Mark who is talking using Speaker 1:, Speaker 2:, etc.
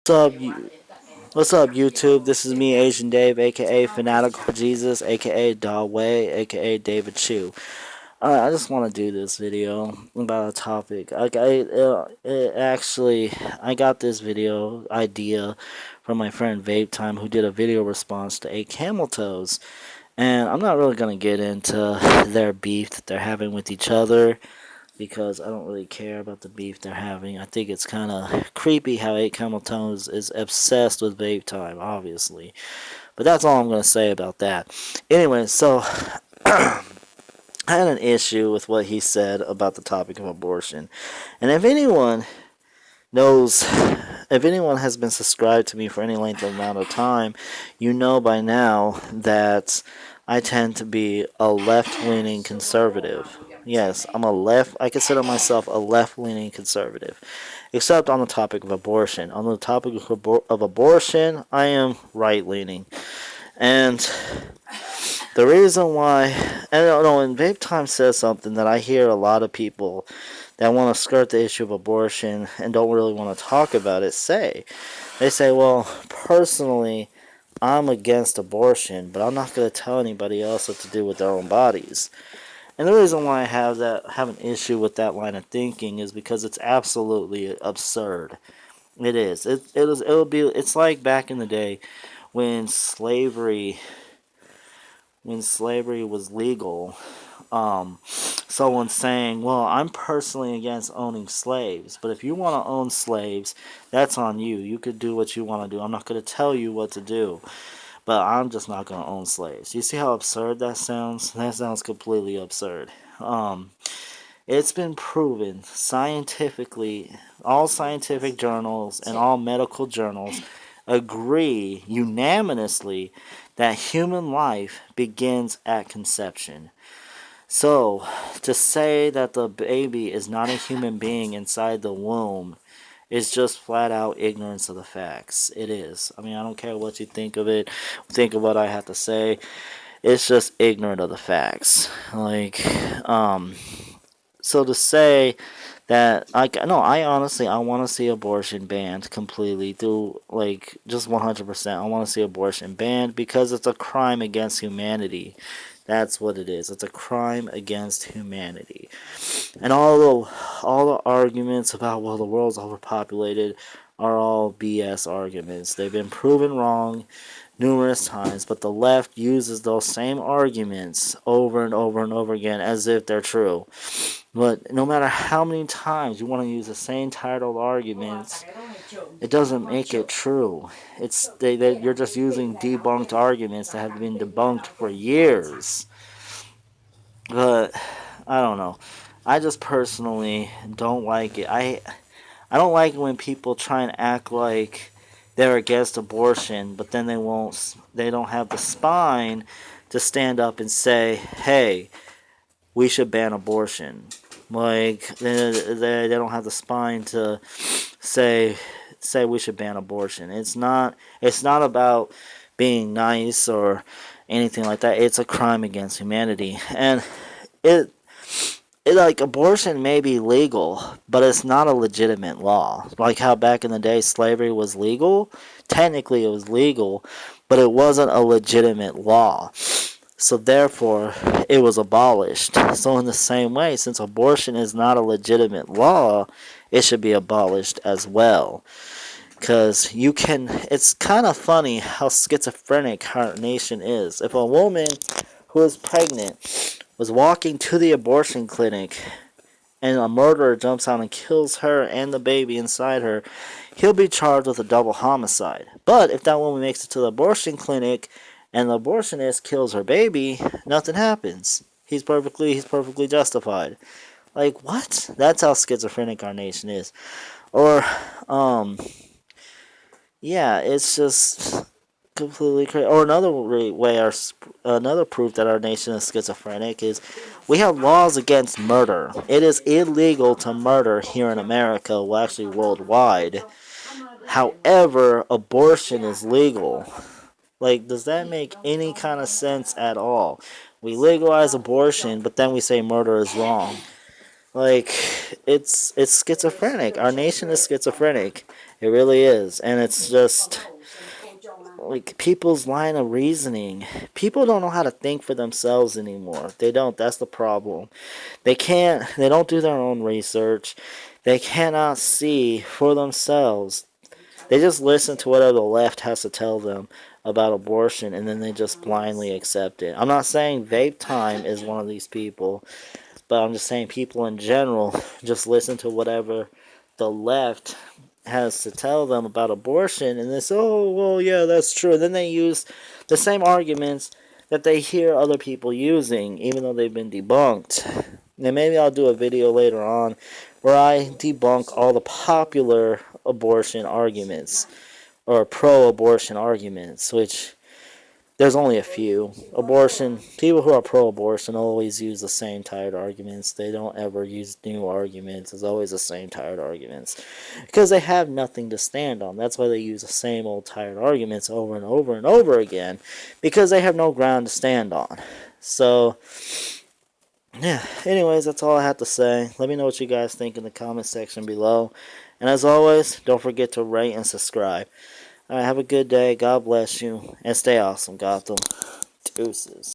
Speaker 1: What's up, what's up, YouTube? This is me, Asian Dave, aka Fanatical Jesus, aka Dawei, aka David Chu. Alright, I just want to do this video about a topic. I got this video idea from my friend Vape Time, who did a video response to 8 Camel Toes. And I'm not really going to get into their beef that they're having with each other, because I don't really care about the beef they're having. I think it's kind of creepy how 8 Camel Tones is obsessed with vape time, obviously. But that's all I'm going to say about that. Anyway, so I had an issue with what he said about the topic of abortion. And knows, if anyone has been subscribed to me for any length of amount of time, you know by now that I tend to be a left-leaning conservative. Yes, I consider myself a left-leaning conservative. Except on the topic of abortion. On the topic of abortion, I am right-leaning. And the reason why, and I don't know, and Vape Time says something that I hear a lot of people that want to skirt the issue of abortion and don't really want to talk about it say. They say, well, personally, I'm against abortion, but I'm not going to tell anybody else what to do with their own bodies. And the reason why I have an issue with that line of thinking is because it's absolutely absurd. It is. It's like back in the day when slavery was legal. Someone saying, well, I'm personally against owning slaves, but if you want to own slaves, that's on you. You could do what you want to do. I'm not going to tell you what to do, but I'm just not going to own slaves. You see how absurd that sounds? That sounds completely absurd. It's been proven scientifically, all scientific journals and all medical journals agree unanimously that human life begins at conception. So, to say that the baby is not a human being inside the womb is just flat out ignorance of the facts. It is. I mean, I don't care what you think of it, think of what I have to say. It's just ignorant of the facts. So to say that, I honestly, I want to see abortion banned completely, through, just 100%. I want to see abortion banned because it's a crime against humanity. That's what it is. It's a crime against humanity. And all the arguments about, well, the world's overpopulated are all BS arguments. They've been proven wrong numerous times, but the left uses those same arguments over and over and over again as if they're true. But no matter how many times you want to use the same tired old arguments, it doesn't make it true. You're just using debunked arguments that have been debunked for years. But I don't know. I just personally don't like it. I don't like it when people try and act like they're against abortion, but then they don't have the spine to stand up and say, "Hey, we should ban abortion." They don't have the spine to say we should ban abortion. It's not about being nice or anything like that. It's a crime against humanity, and it abortion may be legal, but it's not a legitimate law. Like how back in the day slavery was legal, technically it was legal, but it wasn't a legitimate law. So therefore, it was abolished. So in the same way, since abortion is not a legitimate law, it should be abolished as well. Because it's kind of funny how schizophrenic our nation is. If a woman who is pregnant was walking to the abortion clinic and a murderer jumps out and kills her and the baby inside her, he'll be charged with a double homicide. But if that woman makes it to the abortion clinic and the abortionist kills her baby, nothing happens. He's perfectly justified. Like, what? That's how schizophrenic our nation is. Or, yeah, it's just completely crazy. Or another proof that our nation is schizophrenic is we have laws against murder. It is illegal to murder here in America, well, actually worldwide. However, abortion is legal. Like, does that make any kind of sense at all? We legalize abortion, but then we say murder is wrong. Like, it's schizophrenic. Our nation is schizophrenic. It really is. And it's just like people's line of reasoning. People don't know how to think for themselves anymore. They don't. That's the problem. They don't do their own research. They cannot see for themselves. They just listen to whatever the left has to tell them about abortion, and then they just blindly accept it. I'm not saying Vape Time is one of these people, but I'm just saying people in general just listen to whatever the left has to tell them about abortion, and they say, oh, well, yeah, that's true. And then they use the same arguments that they hear other people using, even though they've been debunked. And maybe I'll do a video later on where I debunk all the popular abortion arguments or pro-abortion arguments, which there's only a few. People who are pro-abortion always use the same tired arguments. They don't ever use new arguments. It's always the same tired arguments. Because they have nothing to stand on. That's why they use the same old tired arguments over and over and over again. Because they have no ground to stand on. So, yeah. Anyways, that's all I have to say. Let me know what you guys think in the comment section below. And as always, don't forget to rate and subscribe. Alright, have a good day. God bless you. And stay awesome, Gotham. Deuces.